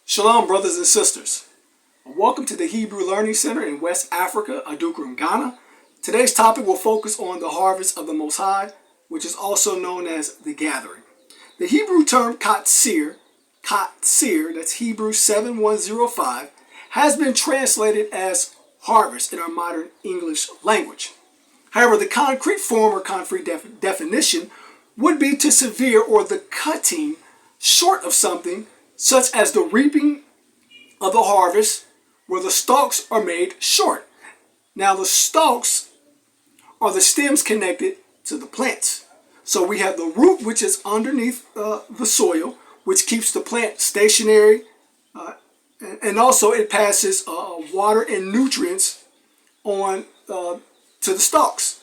Shalom, brothers and sisters. Welcome to the Hebrew Learning Center in West Africa, Adukram, Ghana. Today's topic will focus on the harvest of the Most High, which is also known as the gathering. The Hebrew term katsir, that's Hebrew 7105, has been translated as harvest in our modern English language. However, the concrete form or concrete definition would be to sever or the cutting short of something, such as the reaping of the harvest, where the stalks are made short. Now, the stalks are the stems connected to the plants. So we have the root, which is underneath the soil, which keeps the plant stationary, and also it passes water and nutrients on to the stalks,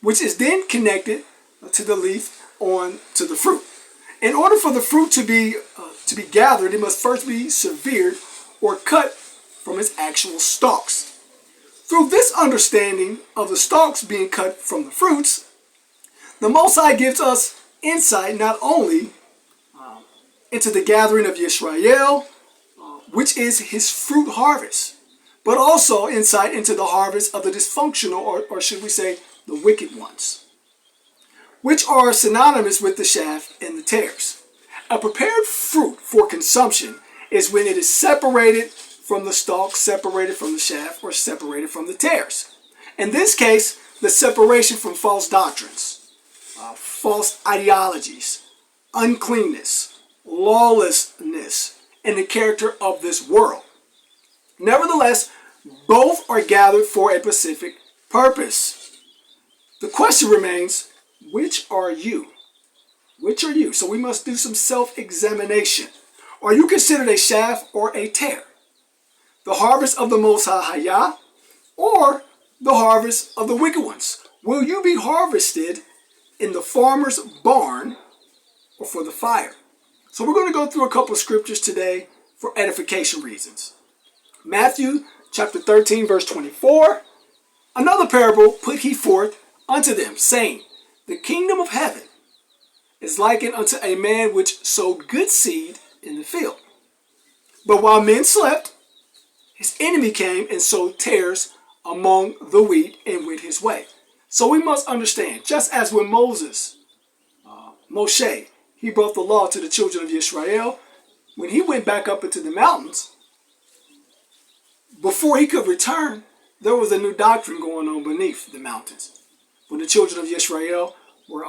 which is then connected to the leaf on to the fruit. In order for the fruit to be gathered, it must first be severed or cut from its actual stalks. Through this understanding of the stalks being cut from the fruits, the Most High gives us insight not only into the gathering of Yisrael, which is his fruit harvest, but also insight into the harvest of the dysfunctional, or should we say, the wicked ones, which are synonymous with the chaff and the tares. A prepared fruit for consumption is when it is separated from the stalk, separated from the chaff, or separated from the tares. In this case, the separation from false doctrines, false ideologies, uncleanness, lawlessness, and the character of this world. Nevertheless, both are gathered for a specific purpose. The question remains, which are you? Which are you? So we must do some self-examination. Are you considered a chaff or a tare? The harvest of the Most High HaYah, or the harvest of the wicked ones? Will you be harvested in the farmer's barn or for the fire? So we're going to go through a couple of scriptures today for edification reasons. Matthew chapter 13, verse 24. Another parable put he forth unto them, saying, the kingdom of heaven is likened unto a man which sowed good seed in the field. But while men slept, his enemy came and sowed tares among the wheat and went his way. So we must understand, just as when Moshe, he brought the law to the children of Israel, when he went back up into the mountains, before he could return, there was a new doctrine going on beneath the mountains. When the children of Israel were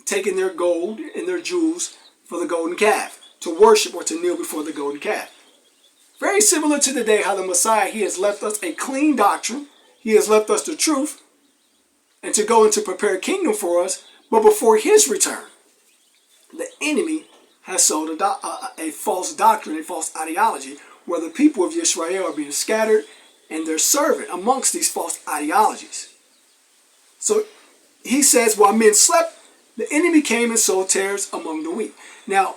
taking their gold and their jewels for the golden calf, to worship or to kneel before the golden calf. Very similar to today, how the Messiah, he has left us a clean doctrine. He has left us the truth and to go and to prepare a kingdom for us. But before his return, the enemy has sold a false doctrine, a false ideology, where the people of Israel are being scattered and they're serving amongst these false ideologies. So he says, while men slept, the enemy came and sowed tares among the wheat. Now,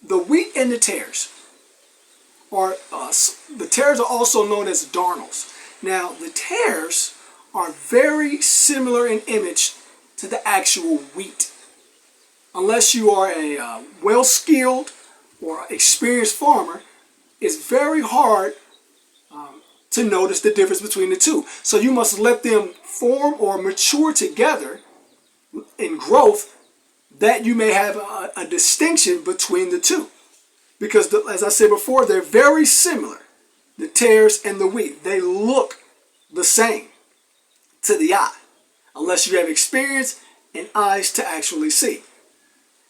the wheat and the tares are also known as darnels. Now, the tares are very similar in image to the actual wheat. Unless you are a well-skilled or experienced farmer, it's very hard to notice the difference between the two. So you must let them form or mature together in growth, that you may have a distinction between the two. Because, as I said before, they're very similar. The tares and the wheat, they look the same to the eye, unless you have experience and eyes to actually see.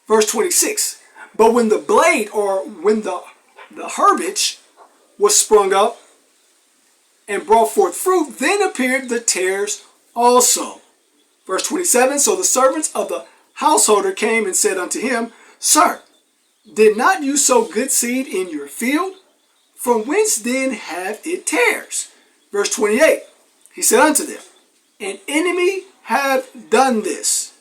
Verse 26, but when the blade, or when the herbage was sprung up and brought forth fruit, then appeared the tares also. Verse 27, so the servants of the householder came and said unto him, Sir, did not you sow good seed in your field? From whence then have it tares? Verse 28, he said unto them, an enemy hath done this.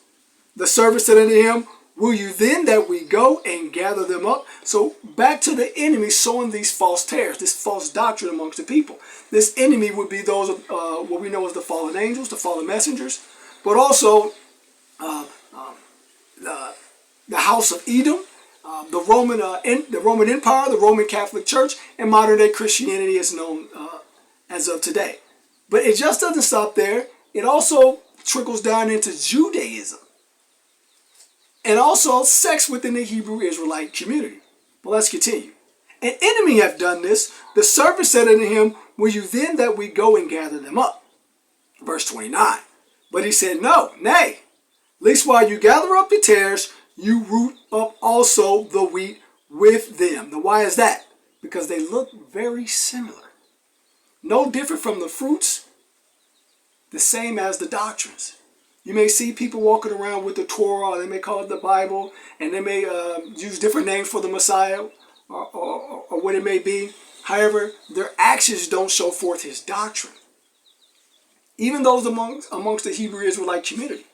The servant said unto him, will you then that we go and gather them up? So back to the enemy sowing these false tares, this false doctrine amongst the people. This enemy would be those what we know as the fallen angels, the fallen messengers, but also the house of Edom, the Roman Empire, the Roman Catholic Church, and modern day Christianity is known as of today. But it just doesn't stop there. It also trickles down into Judaism and also sex within the Hebrew Israelite community. But let's continue. An enemy hath done this. The servant said unto him, will you then that we go and gather them up? Verse 29. But he said, no, nay. Least while you gather up the tares, you root up also the wheat with them. Now why is that? Because they look very similar. No different from the fruits, the same as the doctrines. You may see people walking around with the Torah, or they may call it the Bible, and they may use different names for the Messiah, or what it may be. However, their actions don't show forth his doctrine. Even those amongst the Hebrew Israelite community,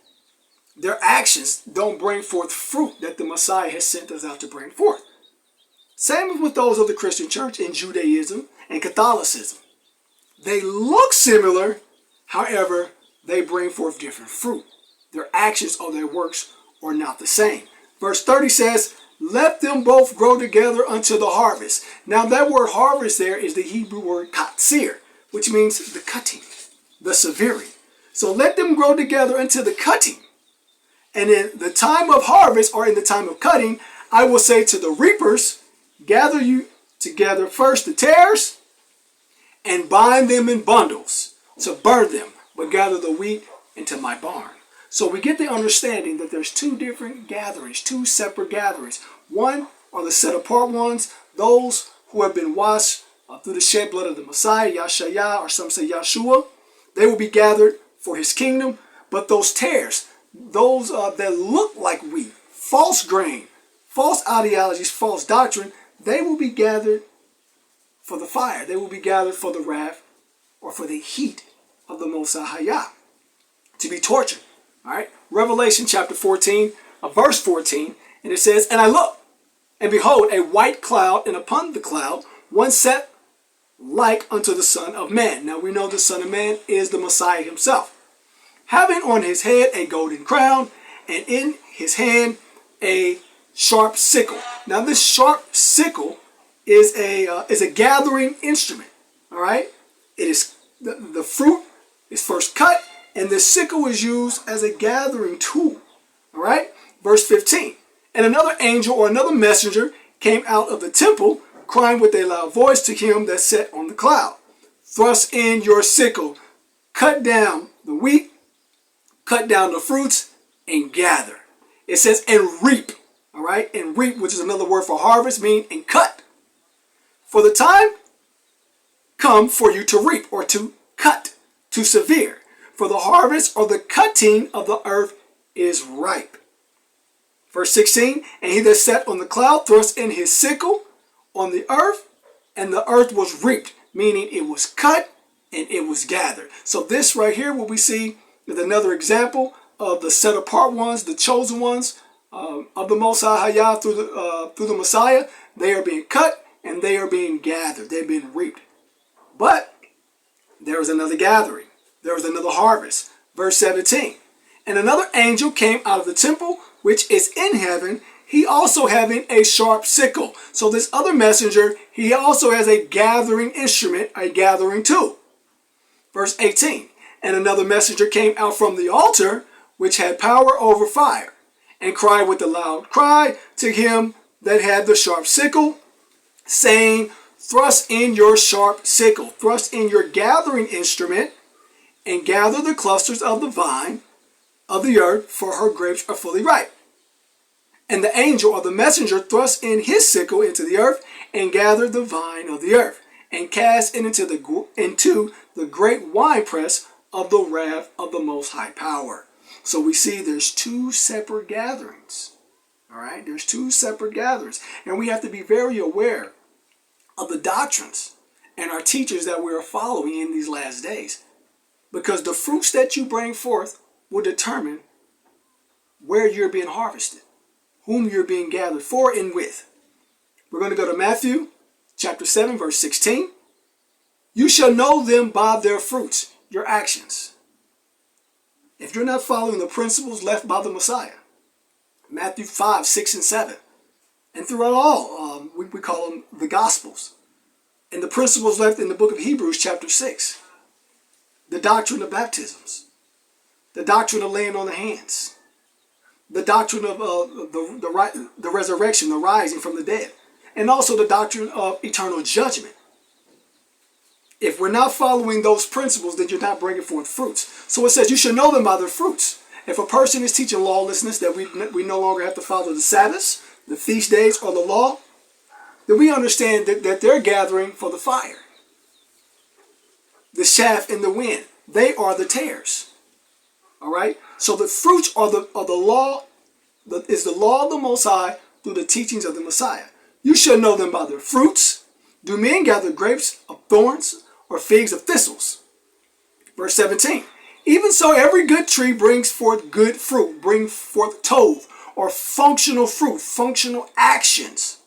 their actions don't bring forth fruit that the Messiah has sent us out to bring forth. Same with those of the Christian church in Judaism and Catholicism. They look similar, however, they bring forth different fruit. Their actions or their works are not the same. Verse 30 says, let them both grow together unto the harvest. Now that word harvest there is the Hebrew word katsir, which means the cutting, the severing. So let them grow together unto the cutting. And in the time of harvest, or in the time of cutting, I will say to the reapers, gather you together first the tares, and bind them in bundles to burn them, but gather the wheat into my barn. So we get the understanding that there's two different gatherings, two separate gatherings. One are the set apart ones, those who have been washed through the shed blood of the Messiah, Yahshua, or some say Yehoshua. They will be gathered for his kingdom. But those tares, those that look like wheat, false grain, false ideologies, false doctrine, they will be gathered for the fire. They will be gathered for the wrath or for the heat of the Most High HaYah, to be tortured. All right. Revelation chapter 14, verse 14, and it says, and I looked, and behold, a white cloud, and upon the cloud one sat like unto the Son of Man. Now we know the Son of Man is the Messiah himself, having on his head a golden crown, and in his hand a sharp sickle. Now this sharp sickle is a gathering instrument. All right. It is the fruit is first cut, and the sickle is used as a gathering tool. All right. Verse 15. And another angel or another messenger came out of the temple, crying with a loud voice to him that sat on the cloud, thrust in your sickle, cut down the wheat, cut down the fruits, and gather. It says, and reap. All right. And reap, which is another word for harvest, mean and cut. For the time come for you to reap, or to cut, to severe. For the harvest or the cutting of the earth is ripe. Verse 16, and he that sat on the cloud thrust in his sickle on the earth, and the earth was reaped, meaning it was cut and it was gathered. So this right here, what we see is another example of the set apart ones, the chosen ones of the Most High HaYah through the Messiah. They are being cut and they are being gathered. They're being reaped. But there was another gathering. There was another harvest. Verse 17. And another angel came out of the temple, which is in heaven, he also having a sharp sickle. So this other messenger, he also has a gathering instrument, a gathering tool. Verse 18. And another messenger came out from the altar, which had power over fire, and cried with a loud cry to him that had the sharp sickle, saying, thrust in your sharp sickle, thrust in your gathering instrument, and gather the clusters of the vine of the earth, for her grapes are fully ripe. And the angel or the messenger thrust in his sickle into the earth, and gathered the vine of the earth, and cast it into the great winepress of the wrath of the Most High Power. So we see there's two separate gatherings. All right, there's two separate gatherings, and we have to be very aware of the doctrines and our teachers that we are following in these last days, because the fruits that you bring forth will determine where you're being harvested, whom you're being gathered for and with. We're going to go to Matthew chapter 7, verse 16. You shall know them by their fruits, your actions. If you're not following the principles left by the Messiah, Matthew 5, 6, and 7, and throughout all, we call them the Gospels. And the principles left in the book of Hebrews chapter 6. The doctrine of baptisms. The doctrine of laying on the hands. The doctrine of the resurrection, the rising from the dead. And also the doctrine of eternal judgment. If we're not following those principles, then you're not bringing forth fruits. So it says you should know them by their fruits. If a person is teaching lawlessness, that we no longer have to follow the Sabbaths, the feast days, or the law, then we understand that they're gathering for the fire. The chaff in the wind, they are the tares. All right? So the fruits are the law, is the law of the Most High through the teachings of the Messiah. You shall know them by their fruits. Do men gather grapes of thorns or figs of thistles? Verse 17. Even so, every good tree brings forth good fruit, bring forth tov, or functional fruit, functional actions.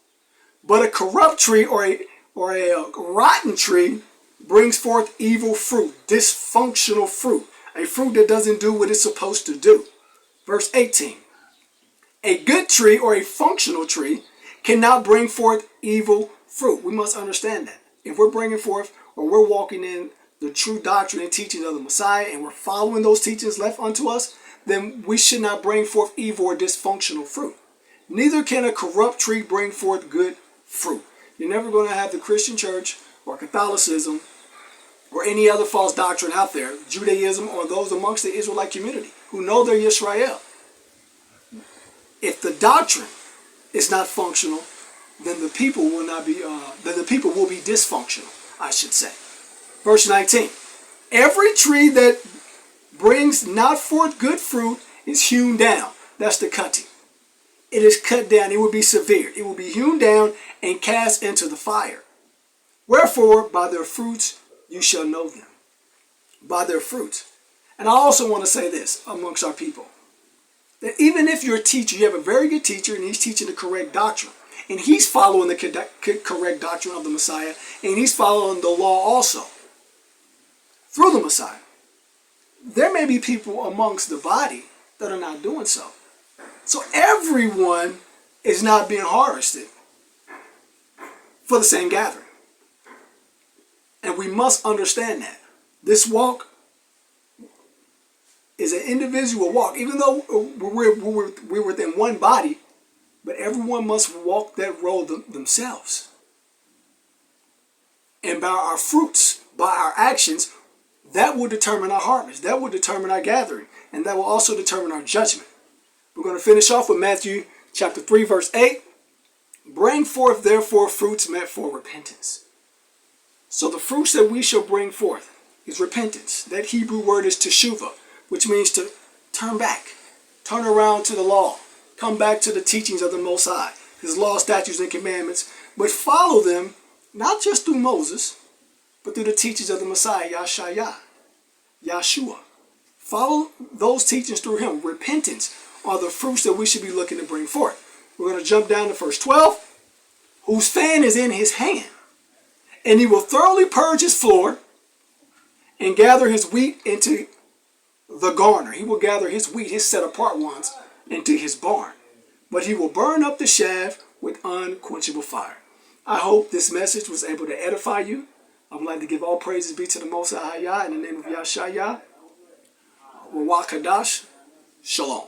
But a corrupt tree or a rotten tree brings forth evil fruit, dysfunctional fruit, a fruit that doesn't do what it's supposed to do. Verse 18. A good tree or a functional tree cannot bring forth evil fruit. We must understand that. If we're bringing forth or we're walking in the true doctrine and teachings of the Messiah and we're following those teachings left unto us, then we should not bring forth evil or dysfunctional fruit. Neither can a corrupt tree bring forth good fruit. You're never going to have the Christian church or Catholicism or any other false doctrine out there, Judaism or those amongst the Israelite community who know they're Yisrael. If the doctrine is not functional, then the people will not be. Then the people will be dysfunctional, I should say. Verse 19. Every tree that brings not forth good fruit is hewn down. That's the cutting. It is cut down. It will be severed. It will be hewn down and cast into the fire. Wherefore, by their fruits you shall know them. By their fruits. And I also want to say this amongst our people. That even if you're a teacher, you have a very good teacher and he's teaching the correct doctrine. And he's following the correct doctrine of the Messiah. And he's following the law also. Through the Messiah. There may be people amongst the body that are not doing so. So everyone is not being harvested for the same gathering. And we must understand that. This walk is an individual walk. Even though we're within one body, but everyone must walk that road themselves. And by our fruits, by our actions, that will determine our harvest. That will determine our gathering. And that will also determine our judgment. We're going to finish off with Matthew chapter 3, verse 8. Bring forth therefore fruits meant for repentance. So the fruits that we shall bring forth is repentance. That Hebrew word is teshuvah, which means to turn back, turn around to the law, come back to the teachings of the Most High, His law, statutes, and commandments, but follow them not just through Moses, but through the teachings of the Messiah, Yehoshua. Follow those teachings through Him. Repentance are the fruits that we should be looking to bring forth. We're going to jump down to verse 12. Whose fan is in his hand, and he will thoroughly purge his floor and gather his wheat into the garner. He will gather his wheat, his set apart ones, into his barn. But he will burn up the chaff with unquenchable fire. I hope this message was able to edify you. I would like to give all praises be to the Most High HaYah in the name of Yahshua. Wakadash. Shalom.